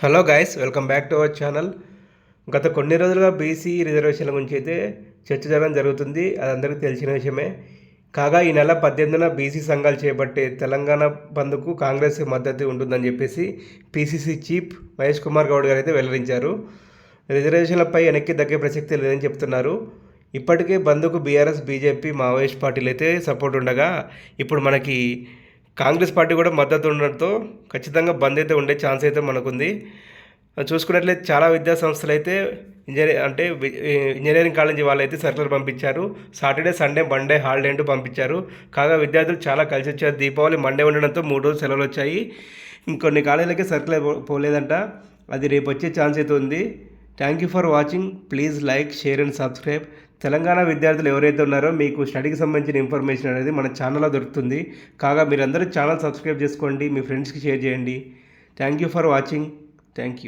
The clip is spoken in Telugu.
Hello guys, welcome back to our channel. గత కొన్ని రోజులుగా బీసీ రిజర్వేషన్ల గురించి అయితే చర్చ జరగడం జరుగుతుంది. అది అందరికీ తెలిసిన విషయమే. కాగా ఈ నెల 18న బీసీ సంఘాలు చేపట్టే తెలంగాణ బంద్కు కాంగ్రెస్ మద్దతు ఉంటుందని చెప్పేసి పీసీసీ చీఫ్ మహేష్ కుమార్ గౌడ్ గారు అయితే వెల్లడించారు. రిజర్వేషన్లపై వెనక్కి తగ్గే ప్రసక్తి లేదని చెప్తున్నారు. ఇప్పటికే బంద్కు బీఆర్ఎస్, బీజేపీ, మావోయిస్ట్ పార్టీలు అయితే సపోర్ట్ ఉండగా ఇప్పుడు మనకి కాంగ్రెస్ పార్టీ కూడా మద్దతు ఉండడంతో ఖచ్చితంగా బంద్ అయితే ఉండే ఛాన్స్ అయితే మనకుంది. చూసుకున్నట్లయితే చాలా విద్యా సంస్థలు అయితే ఇంజనీరింగ్ కాలేజీ వాళ్ళు అయితే సర్కులర్ పంపించారు. సాటర్డే, సండే, మండే హాలిడే అంటూ పంపించారు. కాగా విద్యార్థులు చాలా కలిసి వచ్చారు. దీపావళి మండే ఉండడంతో 3 రోజులు సెలవులు వచ్చాయి. ఇంకొన్ని కాలేజీలకే సర్కులర్ పోలేదంట. అది రేపు వచ్చే ఛాన్స్ అయితే ఉంది. Thank you for watching. Please like, share and subscribe. Telangana విద్యార్థులు ఎవరైతే ఉన్నారో మీకు స్టడీకి సంబంధించిన ఇన్ఫర్మేషన్ అనేది మన ఛానల్లో దొరుకుతుంది. కాగా మీరందరూ ఛానల్ సబ్స్క్రైబ్ చేసుకోండి, మీ ఫ్రెండ్స్కి షేర్ చేయండి. Thank you for watching. Thank you.